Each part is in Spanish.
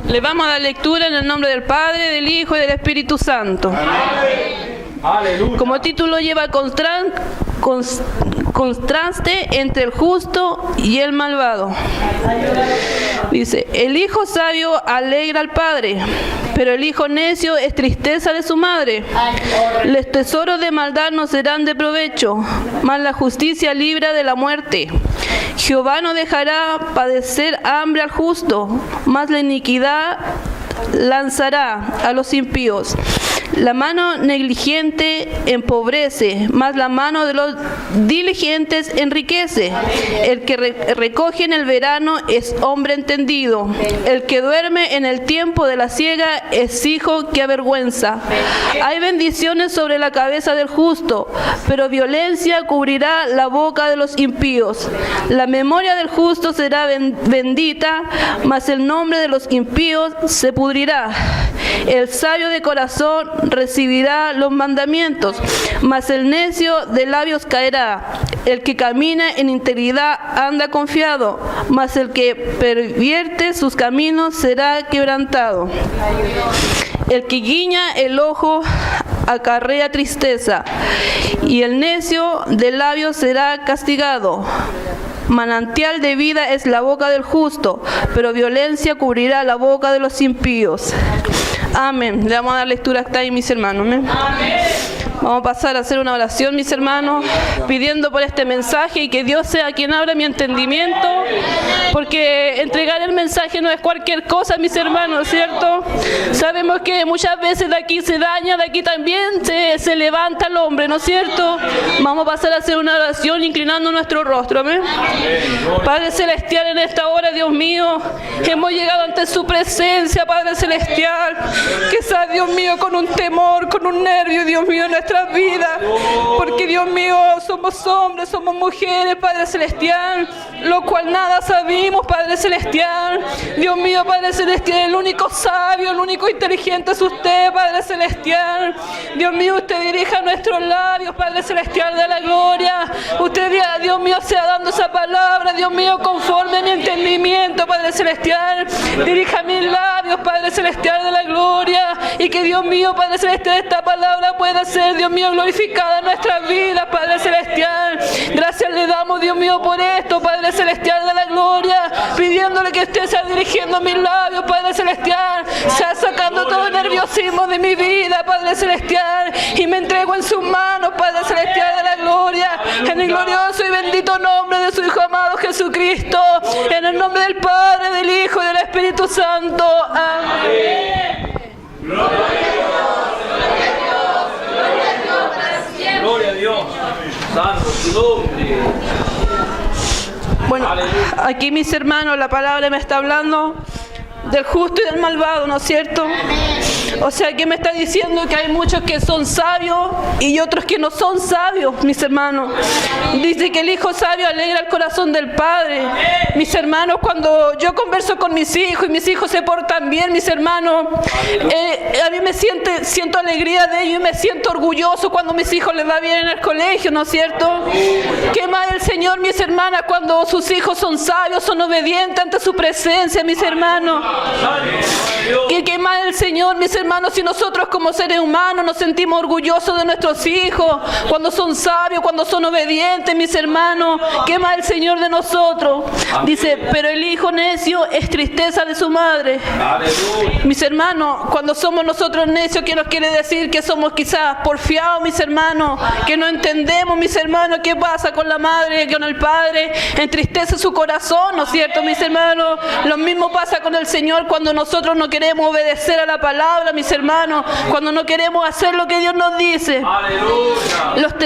Le vamos a dar lectura en el nombre del Padre, del Hijo y del Espíritu Santo. Aleluya. Como título lleva contraste entre el justo y el malvado. Dice, el hijo sabio alegra al padre, pero el hijo necio es tristeza de su madre. Los tesoros de maldad no serán de provecho, mas la justicia libra de la muerte. Jehová no dejará padecer hambre al justo, mas la iniquidad lanzará a los impíos. La mano negligente empobrece, mas la mano de los diligentes enriquece. El que recoge en el verano es hombre entendido. El que duerme en el tiempo de la siega es hijo que avergüenza. Hay bendiciones sobre la cabeza del justo, pero violencia cubrirá la boca de los impíos. La memoria del justo será bendita, mas el nombre de los impíos se pudrirá. El sabio de corazón recibirá los mandamientos, mas el necio de labios caerá. El que camina en integridad anda confiado, mas el que pervierte sus caminos será quebrantado. El que guiña el ojo acarrea tristeza, y el necio de labios será castigado. Manantial de vida es la boca del justo, pero violencia cubrirá la boca de los impíos. Amén. Le vamos a dar lectura hasta ahí, mis hermanos. Amén. Vamos a pasar a hacer una oración, mis hermanos, pidiendo por este mensaje y que Dios sea quien abra mi entendimiento, porque entregar el mensaje no es cualquier cosa, mis hermanos, ¿cierto? Sabemos que muchas veces de aquí se daña, de aquí también se levanta el hombre, ¿no es cierto? Vamos a pasar a hacer una oración inclinando nuestro rostro, ¿amén? Padre Celestial, en esta hora, Dios mío, hemos llegado ante su presencia, Padre Celestial, quizás, Dios mío, con un temor, con un nervio, Dios mío, en nuestras vidas, porque, Dios mío, somos hombres, somos mujeres, Padre Celestial, lo cual nada sabemos, Padre Celestial. Dios mío, Padre Celestial, el único sabio, el único inteligente es usted, Padre Celestial. Dios mío, usted dirija nuestros labios, Padre Celestial de la gloria. Usted, Dios mío, sea dando esa palabra, Dios mío, conforme a mi entendimiento, Padre Celestial. Dirija mis labios, Padre Celestial de la gloria, y que, Dios mío, Padre Celestial, esta palabra pueda ser, Dios mío, glorificada en nuestras vidas, Padre Celestial. Gracias le damos, Dios mío, por esto, Padre Celestial de la gloria, pidiéndole que usted sea dirigiendo mis labios, Padre Celestial, sea sacando todo el nerviosismo de mi vida, Padre Celestial, y me entrego en sus manos, Padre Celestial de la gloria, en el glorioso y bendito nombre de su Hijo amado Jesucristo, en el nombre del Padre, del Hijo y del Espíritu Santo. Amén. Gloria a Dios. Gloria a Dios. Santo su nombre. Bueno, aquí, mis hermanos, la palabra me está hablando del justo y del malvado, ¿no es cierto? O sea, que me está diciendo que hay muchos que son sabios y otros que no son sabios, mis hermanos. Dice que el hijo sabio alegra el corazón del padre. Mis hermanos, cuando yo converso con mis hijos y mis hijos se portan bien, mis hermanos, a mí me siento alegría de ellos y me siento orgulloso cuando a mis hijos les va bien en el colegio, ¿no es cierto? ¿Qué más el Señor, mis hermanas, cuando sus hijos son sabios, son obedientes ante su presencia, mis hermanos? ¿Qué más el Señor, mis hermanos, si nosotros como seres humanos nos sentimos orgullosos de nuestros hijos cuando son sabios, cuando son obedientes, mis hermanos? ¿Qué más el Señor de nosotros? Dice, pero el hijo necio es tristeza de su madre. Mis hermanos, cuando somos nosotros necios, ¿qué nos quiere decir? Que somos quizás porfiados, mis hermanos, que no entendemos, mis hermanos, qué pasa con la madre, con el padre, entristece su corazón, ¿no es cierto, mis hermanos? Lo mismo pasa con el Señor cuando nosotros no queremos obedecer a la palabra, mis hermanos, cuando no queremos hacer lo que Dios nos dice. ¡Aleluya! Los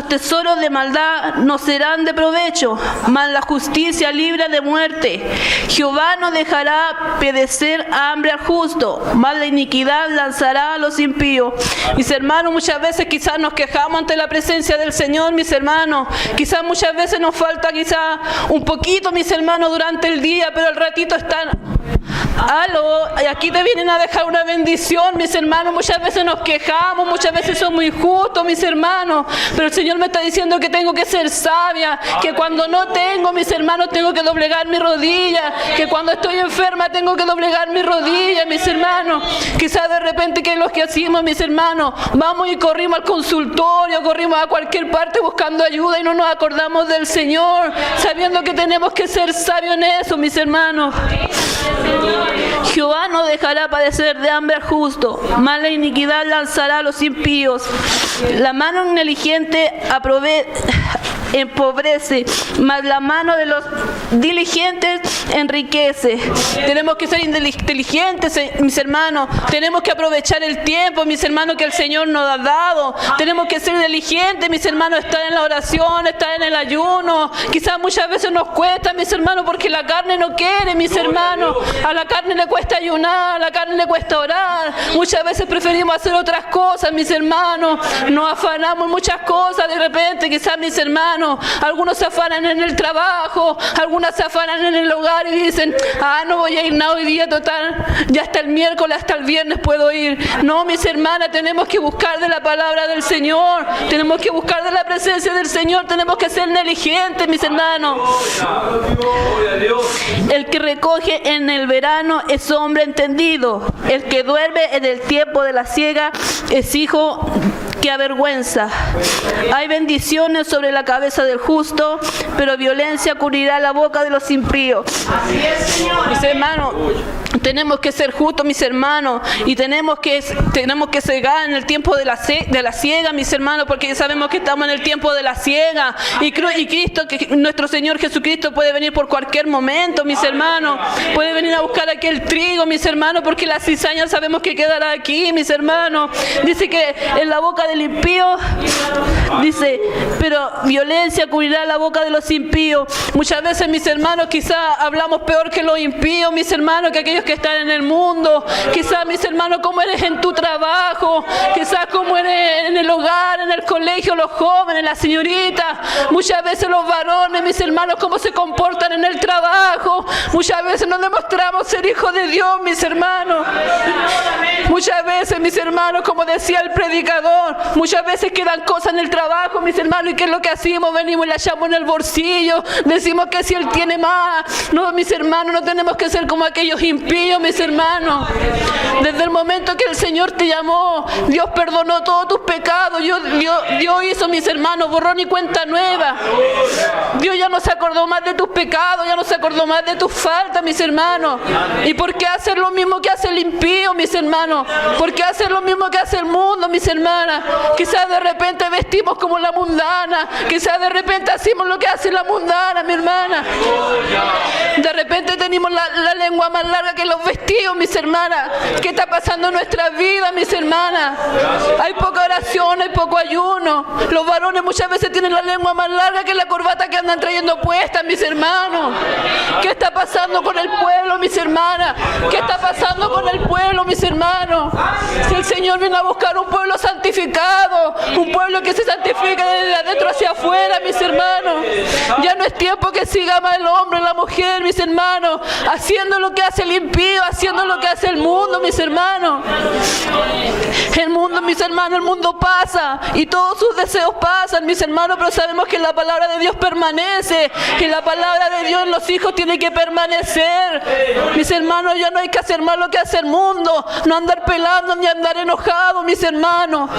tesoros de maldad no serán de provecho, mas la justicia libra de muerte. Jehová no dejará perecer hambre al justo, mas la iniquidad lanzará a los impíos. Mis hermanos, muchas veces quizás nos quejamos ante la presencia del Señor, mis hermanos. Quizás muchas veces nos falta quizás un poquito, mis hermanos, durante el día, pero al ratito están Aló, y aquí te vienen a dejar una bendición, mis hermanos. Muchas veces nos quejamos, muchas veces somos injustos, mis hermanos. Pero el Señor me está diciendo que tengo que ser sabia, que cuando no tengo, mis hermanos, tengo que doblegar mi rodilla, que cuando estoy enferma tengo que doblegar mi rodilla, mis hermanos. Quizás de repente, que es lo que hacemos, mis hermanos, vamos y corrimos al consultorio, corrimos a cualquier parte buscando ayuda y no nos acordamos del Señor, sabiendo que tenemos que ser sabios en eso, mis hermanos. Jehová no dejará padecer de hambre al justo, mas la iniquidad lanzará a los impíos. La mano negligente empobrece, mas la mano de los diligentes enriquece. Tenemos que ser inteligentes, mis hermanos. Tenemos que aprovechar el tiempo, mis hermanos, que el Señor nos ha dado. Tenemos que ser diligentes, mis hermanos, estar en la oración, estar en el ayuno. Quizás muchas veces nos cuesta, mis hermanos, porque la carne no quiere, mis hermanos. A la carne le cuesta ayunar, a la carne le cuesta orar. Muchas veces preferimos hacer otras cosas, mis hermanos. Nos afanamos en muchas cosas de repente, quizás, mis hermanos. Algunos se afanan en el trabajo, algunas se afanan en el hogar y dicen, no voy a ir nada hoy día, total, ya hasta el miércoles, hasta el viernes puedo ir. No, mis hermanas, tenemos que buscar de la palabra del Señor, tenemos que buscar de la presencia del Señor, tenemos que ser negligentes, mis hermanos. El que recoge en el verano es hombre entendido, el que duerme en el tiempo de la siega es hijo que avergüenza. Hay bendiciones sobre la cabeza del justo, pero violencia cubrirá la boca de los impíos. Mis hermanos, tenemos que ser justos, mis hermanos, y tenemos que cegar en el tiempo de la siega, mis hermanos, porque sabemos que estamos en el tiempo de la siega, y Cristo, que nuestro Señor Jesucristo puede venir por cualquier momento, mis hermanos, puede venir a buscar aquel trigo, mis hermanos, porque la cizaña sabemos que quedará aquí, mis hermanos. Dice que en la boca del impío, dice, pero violencia cubrirá la boca de los impíos. Muchas veces, mis hermanos, quizás hablamos peor que los impíos, mis hermanos, que aquellos que están en el mundo. Quizás, mis hermanos, como eres en tu trabajo, quizás como eres en el hogar, en el colegio, los jóvenes, las señoritas, muchas veces los varones, mis hermanos, cómo se comportan en el trabajo. Muchas veces nos demostramos ser hijos de Dios, mis hermanos. Muchas veces, mis hermanos, como decía el predicador, muchas veces quedan cosas en el trabajo, mis hermanos, y ¿qué es lo que hacemos? Venimos y la echamos en el bolsillo, decimos que si Él tiene más. No, mis hermanos, no tenemos que ser como aquellos impíos, mis hermanos. Desde el momento que el Señor te llamó, Dios perdonó todos tus pecados. Dios hizo, mis hermanos, borrón y cuenta nueva. Dios ya no se acordó más de tus pecados, ya no se acordó más de tus faltas, mis hermanos. ¿Y por qué hacer lo mismo que hace el impío, mis hermanos? ¿Por qué hacer lo mismo que hace el mundo, mis hermanas? Quizás de repente vestimos como la mundana, quizás de repente hacemos lo que hace la mundana, mi hermana. De repente tenemos la lengua más larga que los vestidos, mis hermanas. ¿Qué está pasando en nuestra vida, mis hermanas? Hay poca oración, hay poco ayuno. Los varones muchas veces tienen la lengua más larga que la corbata que andan trayendo puesta, mis hermanos. ¿Qué está pasando con el pueblo, mis hermanas? ¿Qué está pasando con el pueblo, mis hermanos? Si el Señor viene a buscar un pueblo santificado, un pueblo que se santifica desde adentro hacia afuera, mis hermanos. Ya no es tiempo que siga más el hombre, la mujer, mis hermanos, haciendo lo que hace el impío, haciendo lo que hace el mundo, mis hermanos. El mundo, mis hermanos, el mundo pasa y todos sus deseos pasan, mis hermanos, pero sabemos que la palabra de Dios permanece, que la palabra de Dios en los hijos tiene que permanecer. Mis hermanos, ya no hay que hacer más lo que hace el mundo, no andar pelando ni andar enojado, mis hermanos.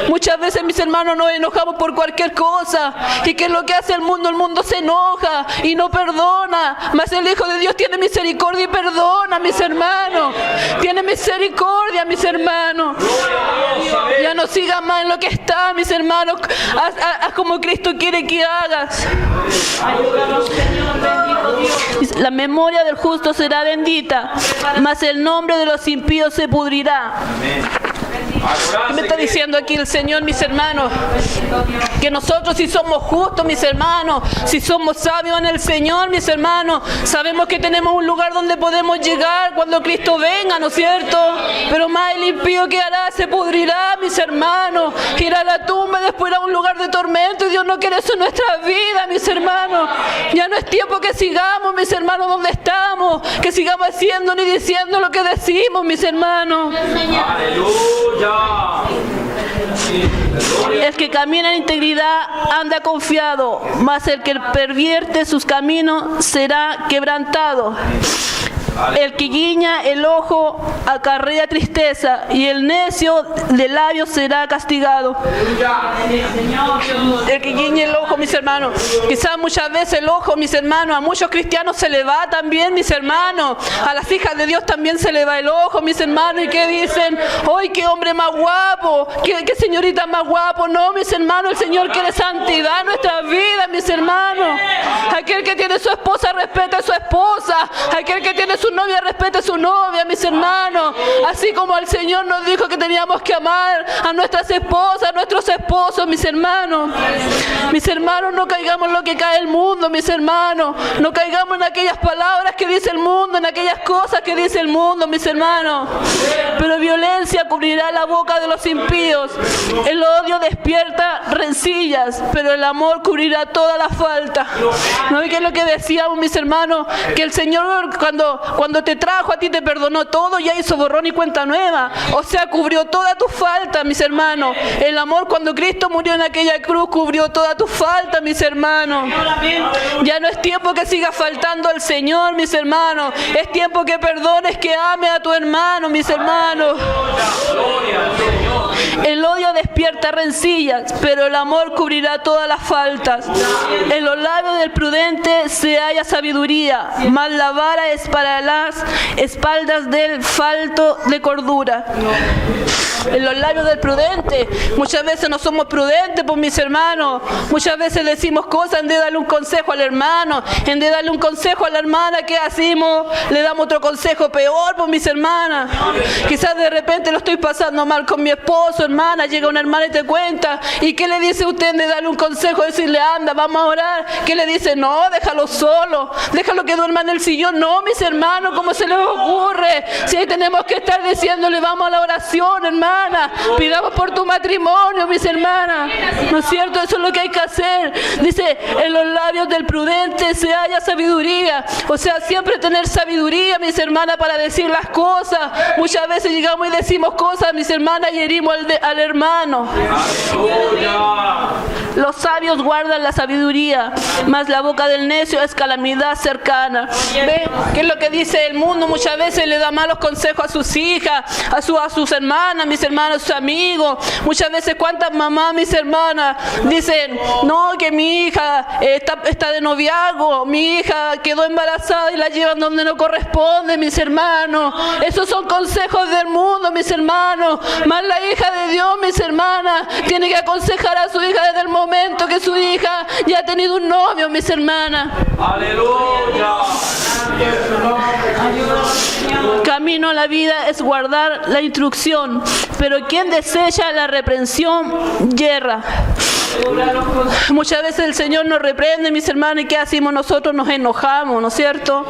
Muchas veces, mis hermanos, nos enojamos por cualquier cosa. ¿Y qué es lo que hace el mundo? El mundo se enoja y no perdona, mas el Hijo de Dios tiene misericordia y perdona, mis hermanos. Tiene misericordia, mis hermanos. Ya no sigas más en lo que está, mis hermanos. Haz como Cristo quiere que hagas. La memoria del justo será bendita, mas el nombre de los impíos se pudrirá. ¿Qué me está diciendo aquí el Señor, mis hermanos? Que nosotros si somos justos, mis hermanos, si somos sabios en el Señor, mis hermanos, sabemos que tenemos un lugar donde podemos llegar cuando Cristo venga, ¿no es cierto? Pero más el impío que hará se pudrirá, mis hermanos, irá a la tumba y después a un lugar de tormento, y Dios no quiere eso en nuestra vida, mis hermanos. Ya no es tiempo que sigamos, mis hermanos, donde estamos, que sigamos haciendo ni diciendo lo que decimos, mis hermanos. Aleluya. El que camina en integridad anda confiado, mas el que pervierte sus caminos será quebrantado. El que guiña el ojo acarrea tristeza, y el necio de labios será castigado. El que guiña el ojo, mis hermanos, quizás muchas veces el ojo, mis hermanos, a muchos cristianos se le va también, mis hermanos, a las hijas de Dios también se le va el ojo, mis hermanos, y que dicen, ¡ay, qué hombre más guapo! ¿Qué señorita más guapo! No, mis hermanos, el Señor quiere santidad en nuestras vidas, mis hermanos. Aquel que tiene su esposa, respete a su esposa. Aquel que tiene su novia, respete a su novia, mis hermanos. Así como el Señor nos dijo que teníamos que amar a nuestras esposas, a nuestros esposos, mis hermanos. Mis hermanos, no caigamos en lo que cae el mundo, mis hermanos. No caigamos en aquellas palabras que dice el mundo, en aquellas cosas que dice el mundo, mis hermanos. Pero violencia cubrirá la boca de los impíos. El odio despierta rencillas, pero el amor cubrirá toda la falta. ¿No? ¿Y qué es lo que decíamos, mis hermanos? Que el Señor cuando te trajo a ti te perdonó todo, ya hizo borrón y cuenta nueva. O sea, cubrió toda tu falta, mis hermanos. El amor, cuando Cristo murió en aquella cruz, cubrió toda tu falta, mis hermanos. Ya no es tiempo que sigas faltando al Señor, mis hermanos. Es tiempo que perdones, que ames a tu hermano, mis hermanos. El odio despierta rencillas, pero el amor cubrirá todas las faltas. En los labios del prudente se halla sabiduría, mas la vara es para las espaldas del falto de cordura. En los labios del prudente, muchas veces no somos prudentes, pues, mis hermanos. Muchas veces decimos cosas en vez de darle un consejo al hermano, en vez de darle un consejo a la hermana. ¿Qué hacemos? Le damos otro consejo peor, pues, mis hermanas. Quizás de repente lo estoy pasando mal con mi esposo, hermana. Llega una hermana y te cuenta. ¿Y qué le dice usted de darle un consejo? Decirle, anda, vamos a orar. ¿Qué le dice? No, déjalo solo, déjalo que duerma en el sillón. No, mis hermanos, ¿cómo se les ocurre? Si ahí tenemos que estar diciéndole, vamos a la oración, hermana. Pidamos por tu matrimonio, mis hermanas. ¿No es cierto? Eso es lo que hay que hacer. Dice, en los labios del prudente se halla sabiduría. O sea, siempre tener sabiduría, mis hermanas, para decir las cosas. Muchas veces llegamos y decimos cosas, mis hermanas, y herimos al hermano. Los sabios guardan la sabiduría, mas la boca del necio es calamidad cercana. ¿Ve? ¿Qué es lo que dice el mundo? Muchas veces le da malos consejos a sus hijas, a sus hermanas, mis hermanos, sus amigos. Muchas veces, ¿cuántas mamás, mis hermanas, dicen, no, que mi hija está de noviazgo, mi hija quedó embarazada y la llevan donde no corresponde, mis hermanos? Esos son consejos del mundo, mis hermanos. Más la hija de Dios, mis hermanas, tiene que aconsejar a su hija desde el momento que su hija ya ha tenido un novio, mis hermanas. Aleluya. Camino a la vida es guardar la instrucción, pero quien desecha la reprensión yerra. Muchas veces el Señor nos reprende, mis hermanos, y ¿qué hacemos nosotros? Nos enojamos, ¿no es cierto?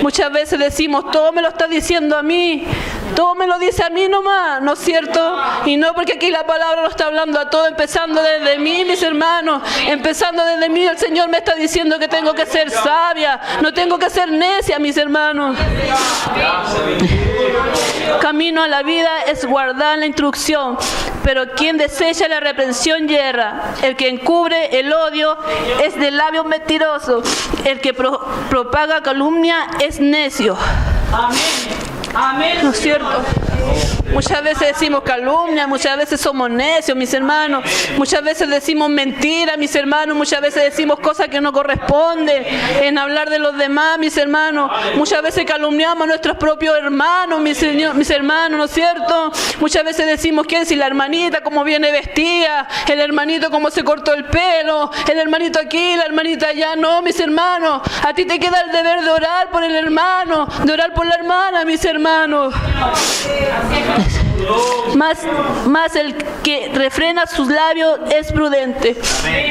Muchas veces decimos, todo me lo está diciendo a mí, todo me lo dice a mí nomás, ¿no es cierto? Y no, porque aquí la palabra nos está hablando a todo, empezando desde mí, mis hermanos, empezando desde mí. El Señor me está diciendo que tengo que ser sabia, no tengo que ser necia, mis hermanos. Camino a la vida es guardar la instrucción, pero quien desecha la reprensión yerra. El que encubre el odio es de labios mentirosos. El que propaga calumnia es necio. Amén. ¿No es cierto? Muchas veces decimos calumnia, muchas veces somos necios, mis hermanos. Muchas veces decimos mentiras, mis hermanos. Muchas veces decimos cosas que no corresponden en hablar de los demás, mis hermanos. Muchas veces calumniamos a nuestros propios hermanos, mis hermanos, ¿no es cierto? Muchas veces decimos que si la hermanita cómo viene vestida, el hermanito cómo se cortó el pelo, el hermanito aquí, la hermanita allá. No, mis hermanos, a ti te queda el deber de orar por el hermano, de orar por la hermana, mis hermanos. Más el que refrena sus labios es prudente.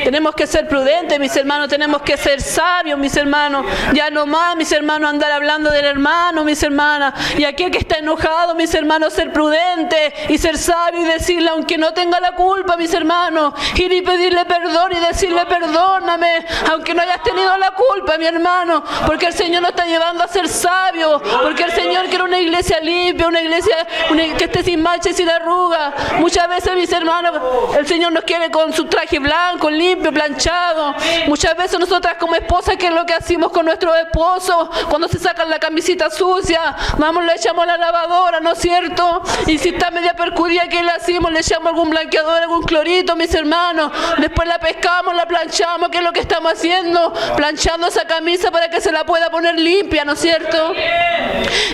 Tenemos que ser prudentes, mis hermanos. Tenemos que ser sabios, mis hermanos. Ya no más, mis hermanos, andar hablando del hermano, mis hermanas. Y aquel que está enojado, mis hermanos, ser prudente y ser sabio y decirle, aunque no tenga la culpa, mis hermanos, ir y pedirle perdón y decirle, perdóname, aunque no hayas tenido la culpa, mi hermano, porque el Señor nos está llevando a ser sabios, porque el Señor quiere una iglesia limpia, una iglesia que esté sin mancha y sin arruga. Muchas veces, mis hermanos, el Señor nos quiere con su traje blanco, limpio, planchado. Muchas veces nosotras como esposas, ¿qué es lo que hacemos con nuestros esposos? Cuando se sacan la camisita sucia, vamos, le echamos a la lavadora, ¿no es cierto? Y si está media percudida, ¿qué le hacemos? Le echamos algún blanqueador, algún clorito, mis hermanos. Después la pescamos, la planchamos. ¿Qué es lo que estamos haciendo? Planchando esa camisa para que se la pueda poner limpia, ¿no es cierto?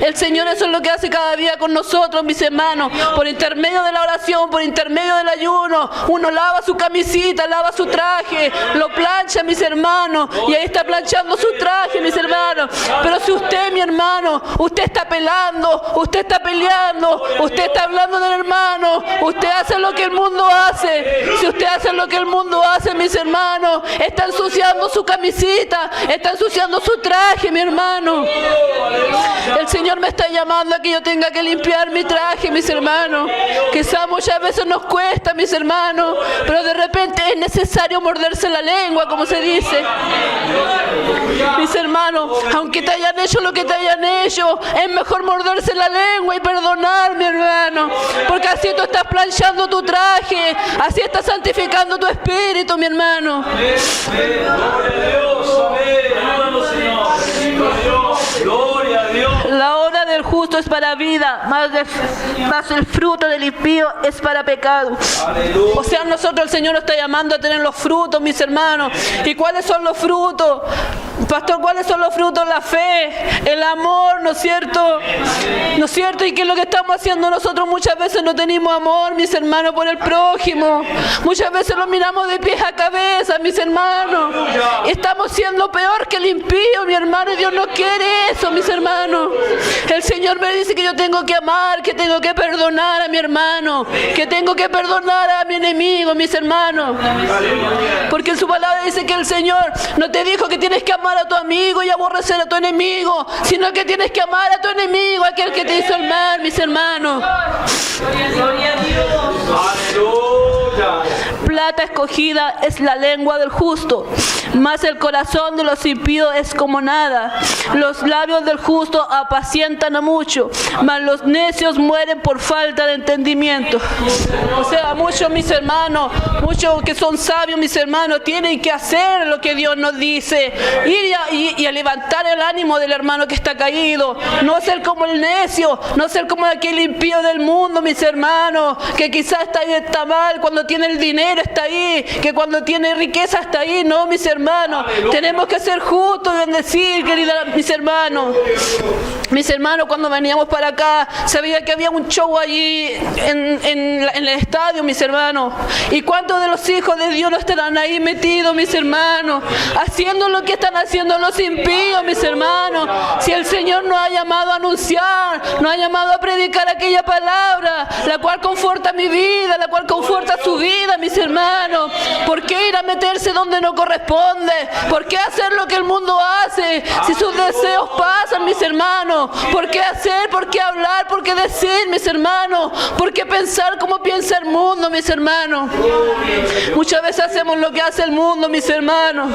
El Señor eso es lo que hace cada día con nosotros, mis hermanos. Por intermedio de la oración, por intermedio del ayuno, uno lava su camisita, lava su traje, lo plancha, mis hermanos, y ahí está planchando su traje, mis hermanos. Pero si usted, mi hermano, usted está pelando, usted está peleando, usted está hablando del hermano, usted hace lo que el mundo hace. Si usted hace lo que el mundo hace, mis hermanos, está ensuciando su camisita, está ensuciando su traje, mi hermano. El Señor me está llamando a que yo tenga que limpiar mi traje, mis hermanos. Quizás muchas veces nos cuesta, mis hermanos, pero de repente es necesario morderse la lengua, como se dice. Mis hermanos, aunque te hayan hecho lo que te hayan hecho, es mejor morderse la lengua y perdonar, mi hermano, porque así tú estás planchando tu traje, así estás santificando tu espíritu, mi hermano. Gloria a Dios. La obra del justo es para vida, mas el fruto del impío es para pecado. Aleluya. O sea, nosotros, el Señor nos está llamando a tener los frutos, mis hermanos. ¿Y cuáles son los frutos? Pastor, ¿cuáles son los frutos? La fe, el amor, ¿no es cierto? ¿No es cierto? ¿Y qué es lo que estamos haciendo nosotros? Muchas veces no tenemos amor, mis hermanos, por el prójimo. Muchas veces lo miramos de pies a cabeza, mis hermanos. Y estamos siendo peor que el impío, mi hermano. Y Dios no quiere eso, mis hermanos. El Señor me dice que yo tengo que amar, que tengo que perdonar a mi hermano, que tengo que perdonar a mi enemigo, mis hermanos. Porque en su palabra dice que el Señor no te dijo que tienes que amar a tu amigo y aborrecer a tu enemigo, sino que tienes que amar a tu enemigo, aquel que te hizo el mal, mis hermanos. Gloria a Dios. Aleluya. Plata escogida es la lengua del justo, mas el corazón de los impíos es como nada. Los labios del justo apacientan a mucho, mas los necios mueren por falta de entendimiento. O sea, muchos, mis hermanos, muchos que son sabios, mis hermanos, tienen que hacer lo que Dios nos dice, ir y a levantar el ánimo del hermano que está caído, no ser como el necio, no ser como aquel impío del mundo, mis hermanos, que quizás está mal, cuando tiene el dinero está ahí, que cuando tiene riqueza está ahí. No, mis hermanos, tenemos que ser justos y bendecir, querida, mis hermanos. Mis hermanos, cuando veníamos para acá, sabía que había un show allí en el estadio, mis hermanos. ¿Y cuántos de los hijos de Dios no estarán ahí metidos, mis hermanos? Haciendo lo que están haciendo los impíos, mis hermanos. Si el Señor nos ha llamado a anunciar, nos ha llamado a predicar aquella palabra, la cual conforta mi vida, la cual conforta su vida, mis hermanos. ¿Por qué ir a meterse donde no corresponde? ¿Por qué hacer lo que el mundo hace si sus deseos pasan, mis hermanos? ¿Por qué hacer? ¿Por qué hablar? ¿Por qué decir, mis hermanos? ¿Por qué pensar como piensa el mundo, mis hermanos? Muchas veces hacemos lo que hace el mundo, mis hermanos.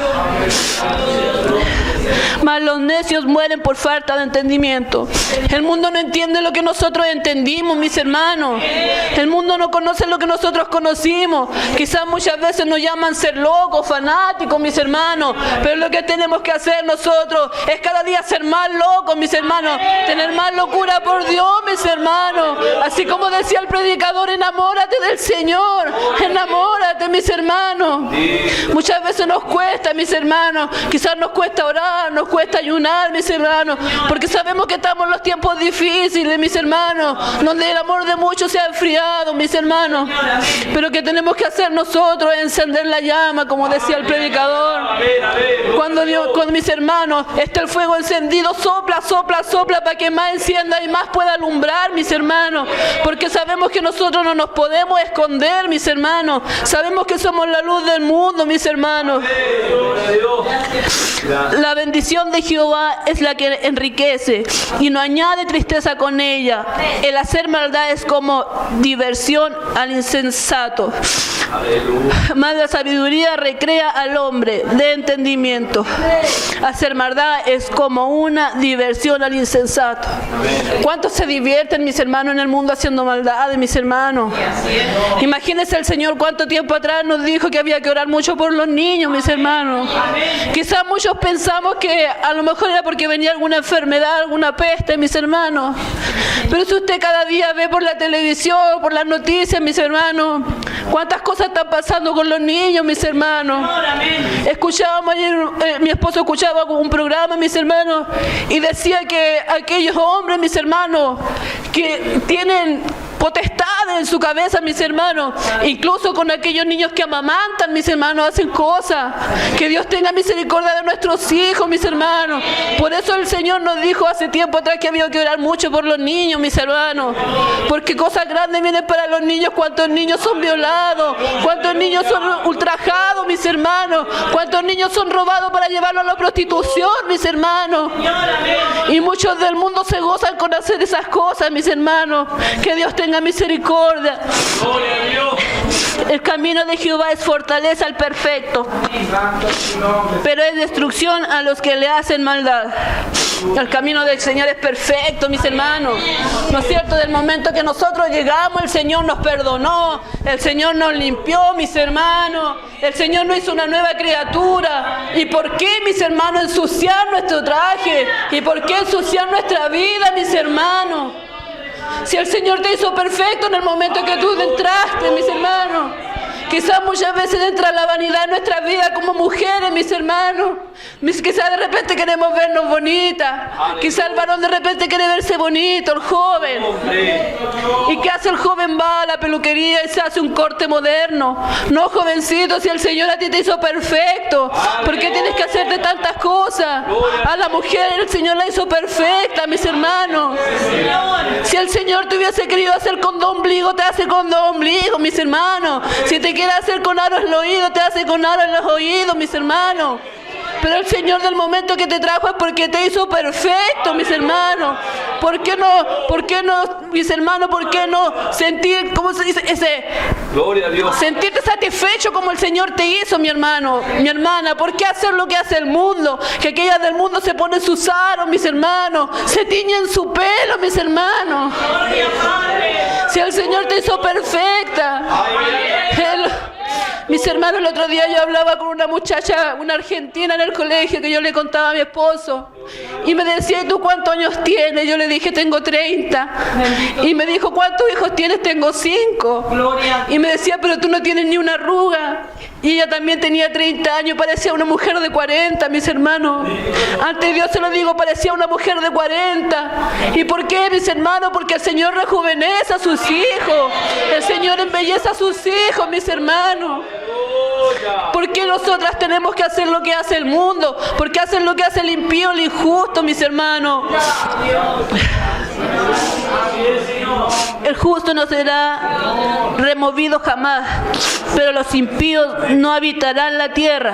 Mas los necios mueren por falta de entendimiento. El mundo no entiende lo que nosotros entendimos, mis hermanos. El mundo no conoce lo que nosotros conocimos. Quizás muchas veces nos llaman ser locos, fanáticos, mis hermanos. Pero lo que tenemos que hacer nosotros es cada día ser más locos, mis hermanos. Tener más locura por Dios, mis hermanos. Así como decía el predicador, enamórate del Señor. Enamórate, mis hermanos. Muchas veces nos cuesta, mis hermanos. Quizás nos cuesta orar. orar, nos cuesta ayunar, mis hermanos, porque sabemos que estamos en los tiempos difíciles, mis hermanos, donde el amor de muchos se ha enfriado, mis hermanos. Pero que tenemos que hacer nosotros es encender la llama, como decía el predicador. Cuando mis hermanos está el fuego encendido, sopla, sopla, sopla para que más encienda y más pueda alumbrar, mis hermanos. Porque sabemos que nosotros no nos podemos esconder, mis hermanos. Sabemos que somos la luz del mundo, mis hermanos. La bendición de Jehová es la que enriquece y no añade tristeza con ella. El hacer maldad es como diversión al insensato. Más la sabiduría recrea al hombre de entendimiento. Hacer maldad es como una diversión al insensato. ¿Cuántos se divierten, mis hermanos, en el mundo haciendo maldades, mis hermanos? Imagínense el Señor cuánto tiempo atrás nos dijo que había que orar mucho por los niños, mis hermanos. Quizás muchos pensamos que a lo mejor era porque venía alguna enfermedad, alguna peste, mis hermanos. Pero si usted cada día ve por la televisión, por las noticias, mis hermanos, cuántas cosas están pasando con los niños, mis hermanos. Escuchábamos ayer, mi esposo escuchaba un programa, mis hermanos, y decía que aquellos hombres, mis hermanos, que tienen potestades en su cabeza, mis hermanos, incluso con aquellos niños que amamantan, mis hermanos, hacen cosas. Que Dios tenga misericordia de nuestros hijos, mis hermanos. Por eso el Señor nos dijo hace tiempo atrás que había que orar mucho por los niños, mis hermanos, porque cosas grandes vienen para los niños. Cuántos niños son violados, cuántos niños son ultrajados, mis hermanos, cuántos niños son robados para llevarlos a la prostitución, mis hermanos, y muchos del mundo se gozan con hacer esas cosas, mis hermanos. Que Dios tenga misericordia. El camino de Jehová es fortaleza al perfecto, pero es destrucción a los que le hacen maldad. El camino del Señor es perfecto, mis hermanos. ¿No es cierto? Del momento que nosotros llegamos, el Señor nos perdonó, el Señor nos limpió, mis hermanos. El Señor nos hizo una nueva criatura. ¿Y por qué, mis hermanos, ensuciar nuestro traje? ¿Y por qué ensuciar nuestra vida, mis hermanos? Si el Señor te hizo perfecto en el momento que tú entraste, mis hermanos. Quizás muchas veces entra la vanidad en nuestra vida como mujeres, mis hermanos. Quizás de repente queremos vernos bonitas. Quizás el varón de repente quiere verse bonito, el joven. ¿Y qué hace el joven? Va a la peluquería y se hace un corte moderno. No, jovencito, si el Señor a ti te hizo perfecto, ¿por qué tienes que hacerte tantas cosas? A la mujer el Señor la hizo perfecta, mis hermanos. Si el Señor te hubiese querido hacer con dos ombligos, te hace con dos ombligos, mis hermanos. Si te quiere hacer con aro en los oídos, te hace con aro en los oídos, mis hermanos. Pero el Señor del momento que te trajo es porque te hizo perfecto, mis hermanos. ¿Por qué no, mis hermanos, por qué no sentir, cómo se dice, Gloria a Dios. sentirte satisfecho como el Señor te hizo, mi hermano, mi hermana? ¿Por qué hacer lo que hace el mundo? Que aquellas del mundo se ponen sus aros, mis hermanos, se tiñen su pelo, mis hermanos. Si el Señor te hizo perfecta. Mis hermanos, el otro día yo hablaba con una muchacha, una argentina en el colegio, que yo le contaba a mi esposo. Y me decía, ¿y tú cuántos años tienes? Yo le dije, tengo 30. Y me dijo, ¿cuántos hijos tienes? Tengo 5. Y me decía, pero tú no tienes ni una arruga. Y ella también tenía 30 años, parecía una mujer de 40, mis hermanos. Ante Dios se lo digo, parecía una mujer de 40. ¿Y por qué, mis hermanos? Porque el Señor rejuvenece a sus hijos. El Señor embellece a sus hijos, mis hermanos. ¿Por qué nosotras tenemos que hacer lo que hace el mundo? ¿Por qué hacer lo que hace el impío, el injusto, mis hermanos? El justo no será removido jamás, pero los impíos no habitarán la tierra.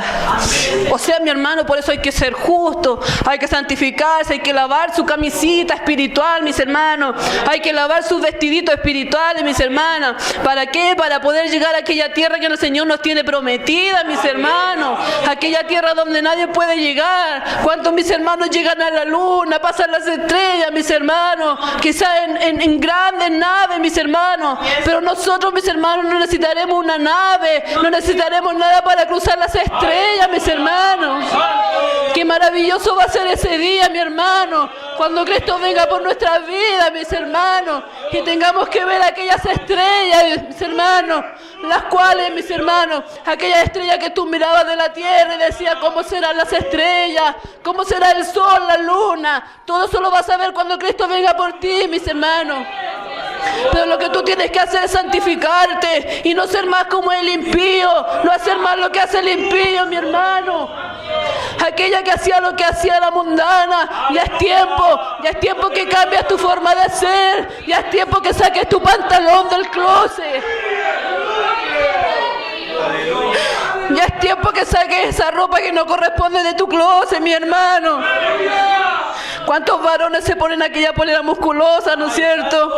O sea, mi hermano, por eso hay que ser justo, hay que santificarse, hay que lavar su camisita espiritual, mis hermanos. Hay que lavar sus vestiditos espirituales, mis hermanas. ¿Para qué? Para poder llegar a aquella tierra que el Señor nos tiene prometida, mis hermanos. Aquella tierra donde nadie puede llegar. ¿Cuántos, mis hermanos, llegan a la luna, pasan las estrellas, mis hermanos? Quizás en grandes naves, mis hermanos. hermanos. Pero nosotros, mis hermanos, no necesitaremos una nave, no necesitaremos nada para cruzar las estrellas, mis hermanos. Qué maravilloso va a ser ese día, mi hermano, cuando Cristo venga por nuestras vidas, mis hermanos, y tengamos que ver aquellas estrellas, mis hermanos, las cuales, mis hermanos, aquellas estrellas que tú mirabas de la tierra y decías, ¿cómo serán las estrellas? ¿Cómo será el sol, la luna? Todo eso lo vas a ver cuando Cristo venga por ti, mis hermanos. Pero lo que tú tienes que hacer es santificarte y no ser más como el impío, no hacer más lo que hace el impío, mi hermano. Aquella que hacía lo que hacía la mundana, ya es tiempo que cambies tu forma de ser, ya es tiempo que saques tu pantalón del closet. Ya es tiempo que saques esa ropa que no corresponde de tu closet, mi hermano. ¿Cuántos varones se ponen aquella polera musculosa, no es cierto?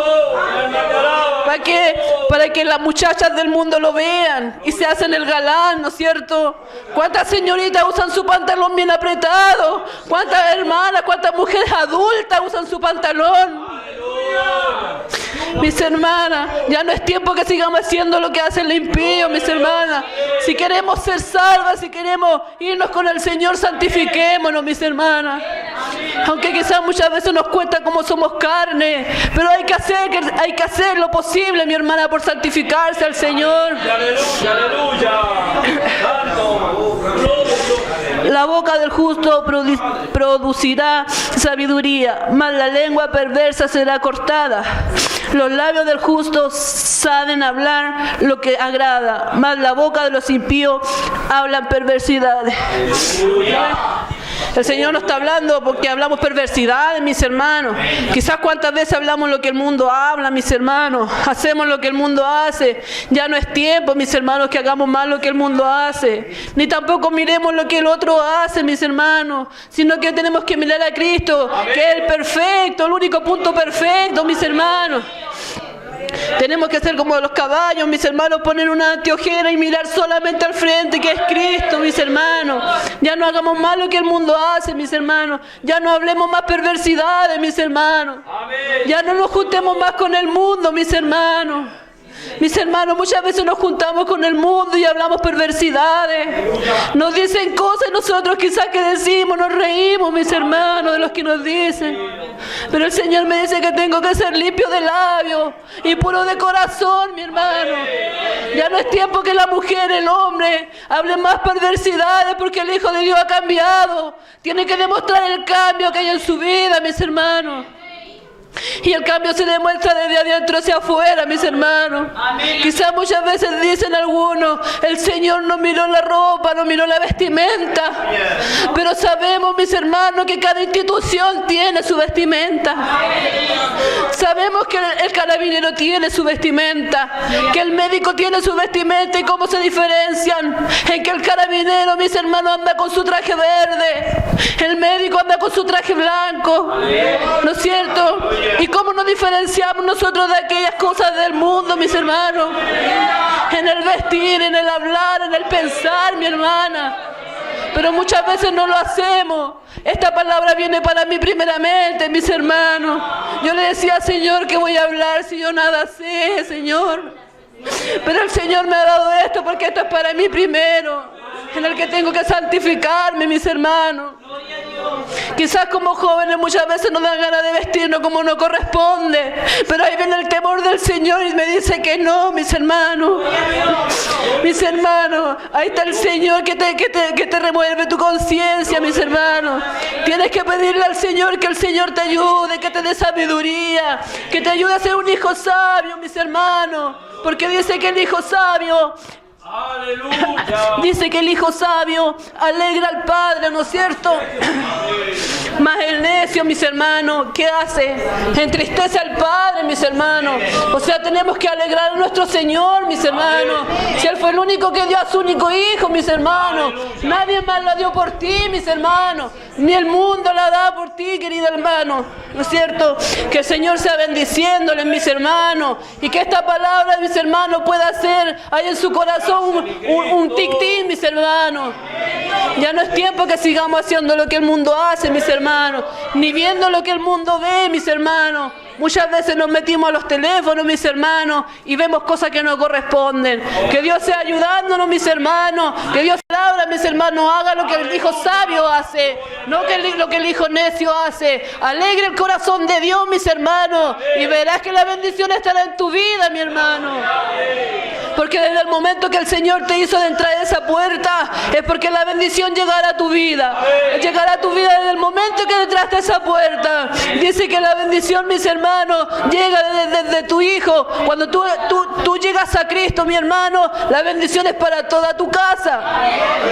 Para que las muchachas del mundo lo vean y se hacen el galán, ¿no es cierto? ¿Cuántas señoritas usan su pantalón bien apretado? ¿Cuántas hermanas, cuántas mujeres adultas usan su pantalón? Mis hermanas, ya no es tiempo que sigamos haciendo lo que hace el impío, mis hermanas. Si queremos ser salvas, si queremos irnos con el Señor, santifiquémonos, mis hermanas. Aunque quizás muchas veces nos cuesta como somos carne, pero hay que hacer lo posible, mi hermana, por santificarse al Señor. Aleluya. La boca del justo producirá sabiduría, mas la lengua perversa será cortada. Los labios del justo saben hablar lo que agrada, mas la boca de los impíos hablan perversidades. El Señor no está hablando porque hablamos perversidades, mis hermanos. Quizás cuántas veces hablamos lo que el mundo habla, mis hermanos. Hacemos lo que el mundo hace. Ya no es tiempo, mis hermanos, que hagamos más lo que el mundo hace. Ni tampoco miremos lo que el otro hace, mis hermanos. Sino que tenemos que mirar a Cristo, que es el perfecto, el único punto perfecto, mis hermanos. Tenemos que ser como los caballos, mis hermanos, poner una anteojera y mirar solamente al frente, que es Cristo, mis hermanos. Ya no hagamos más lo que el mundo hace, mis hermanos. Ya no hablemos más perversidades, mis hermanos. Ya no nos juntemos más con el mundo, mis hermanos. Mis hermanos, muchas veces nos juntamos con el mundo y hablamos perversidades. Nos dicen cosas y nosotros quizás que decimos, nos reímos, mis hermanos, de los que nos dicen. Pero el Señor me dice que tengo que ser limpio de labios y puro de corazón, mi hermano. Ya no es tiempo que la mujer, el hombre, hablen más perversidades porque el Hijo de Dios ha cambiado. Tiene que demostrar el cambio que hay en su vida, mis hermanos. Y el cambio se demuestra desde adentro hacia afuera, mis hermanos. Quizás muchas veces dicen algunos, el Señor no miró la ropa, no miró la vestimenta. Pero sabemos, mis hermanos, que cada institución tiene su vestimenta. Sabemos que el carabinero tiene su vestimenta, que el médico tiene su vestimenta. ¿Y cómo se diferencian? En que el carabinero, mis hermanos, anda con su traje verde, el médico anda con su traje blanco, ¿no es cierto? ¿Y cómo nos diferenciamos nosotros de aquellas cosas del mundo, mis hermanos? En el vestir, en el hablar, en el pensar, mi hermana. Pero muchas veces no lo hacemos. Esta palabra viene para mí primeramente, mis hermanos. Yo le decía, Señor, ¿qué voy a hablar si yo nada sé, Señor? Pero el Señor me ha dado esto porque esto es para mí primero, en el que tengo que santificarme, mis hermanos. Quizás como jóvenes muchas veces nos dan ganas de vestirnos como no corresponde, pero ahí viene el temor del Señor y me dice que no, mis hermanos. Mis hermanos, ahí está el Señor que te remueve tu conciencia, mis hermanos. Tienes que pedirle al Señor que el Señor te ayude, que te dé sabiduría, que te ayude a ser un hijo sabio, mis hermanos. Porque dice que el hijo sabio, aleluya, dice que el hijo sabio alegra al padre, ¿no es cierto? Mas el necio, mis hermanos, ¿qué hace? Entristece al padre, mis hermanos. O sea, tenemos que alegrar a nuestro Señor, mis hermanos. Si Él fue el único que dio a su único hijo, mis hermanos. Nadie más lo dio por ti, mis hermanos. Ni el mundo la da por ti, querido hermano. ¿No es cierto? Que el Señor sea bendiciéndole, mis hermanos. Y que esta palabra, mis hermanos, pueda hacer ahí en su corazón un tic-tic, mis hermanos. Ya no es tiempo que sigamos haciendo lo que el mundo hace, mis hermanos. Ni viendo lo que el mundo ve, mis hermanos. Muchas veces nos metimos a los teléfonos, mis hermanos, y vemos cosas que no corresponden. Que Dios sea ayudándonos, mis hermanos. Que Dios habla, mis hermanos, haga lo que el hijo sabio hace, no lo que el hijo necio hace. Alegre el corazón de Dios, mis hermanos, y verás que la bendición estará en tu vida, mi hermano. Porque desde el momento que el Señor te hizo de entrar en esa puerta, es porque la bendición llegará a tu vida. Llegará a tu vida desde el momento que entraste a esa puerta. Dice que la bendición, mis hermanos, llega desde tu hijo. Cuando tú llegas a Cristo, mi hermano, la bendición es para toda tu casa.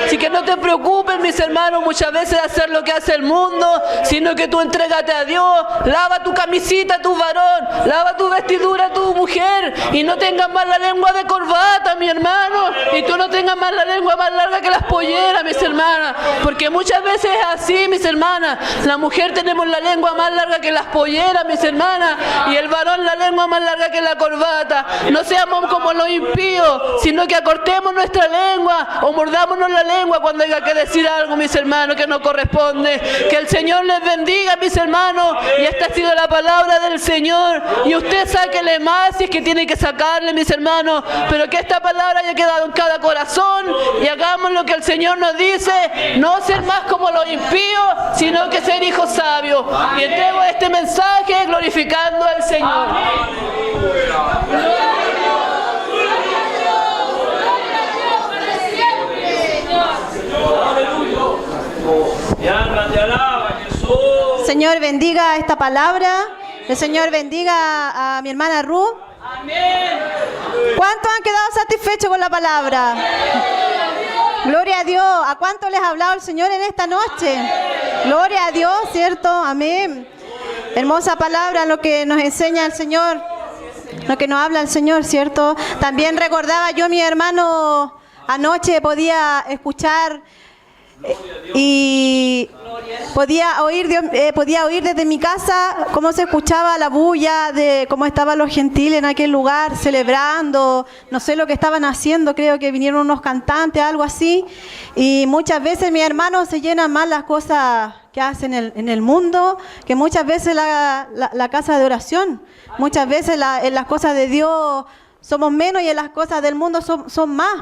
Así que no te preocupes, mis hermanos, muchas veces de hacer lo que hace el mundo, sino que tú entrégate a Dios. Lava tu camisita, tu varón, lava tu vestidura, tu mujer, y no tengas más la lengua de corbata, mi hermano, y tú no tengas más la lengua más larga que las polleras, mis hermanas, porque muchas veces es así, mis hermanas. La mujer tenemos la lengua más larga que las polleras, mis hermanas, y el varón la lengua más larga que la corbata. No seamos como los impíos, sino que acortemos nuestra lengua o mordámonos la lengua cuando haya que decir algo, mis hermanos, que no corresponde. Que el Señor les bendiga, mis hermanos, y esta ha sido la palabra del Señor, y usted sáquele más si es que tiene que sacarle, mis hermanos, pero que esta palabra haya quedado en cada corazón y hagamos lo que el Señor nos dice, no ser más como los impíos, sino que ser hijos sabios. Y entrego este mensaje glorificando al Señor. Señor, bendiga esta palabra. El Señor bendiga a mi hermana Ruth. Amén. ¿Cuántos han quedado satisfechos con la palabra? Gloria a Dios. ¿A cuánto les ha hablado el Señor en esta noche? Gloria a Dios, ¿cierto? Amén. Hermosa palabra lo que nos enseña el Señor, lo que nos habla el Señor, ¿cierto? También recordaba yo, mi hermano, anoche podía escuchar y podía oír desde mi casa cómo se escuchaba la bulla de cómo estaban los gentiles en aquel lugar celebrando, no sé lo que estaban haciendo, creo que vinieron unos cantantes, algo así, y muchas veces, mis hermanos, se llenan más las cosas que hacen en el mundo que muchas veces la casa de oración. Muchas veces en las cosas de Dios somos menos y en las cosas del mundo son más.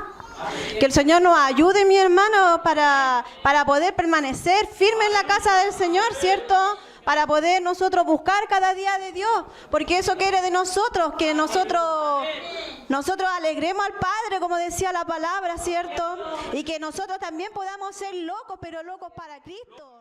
Que el Señor nos ayude, mi hermano, para poder permanecer firmes en la casa del Señor, ¿cierto? Para poder nosotros buscar cada día de Dios, porque eso quiere de nosotros, que nosotros alegremos al Padre, como decía la palabra, ¿cierto? Y que nosotros también podamos ser locos, pero locos para Cristo.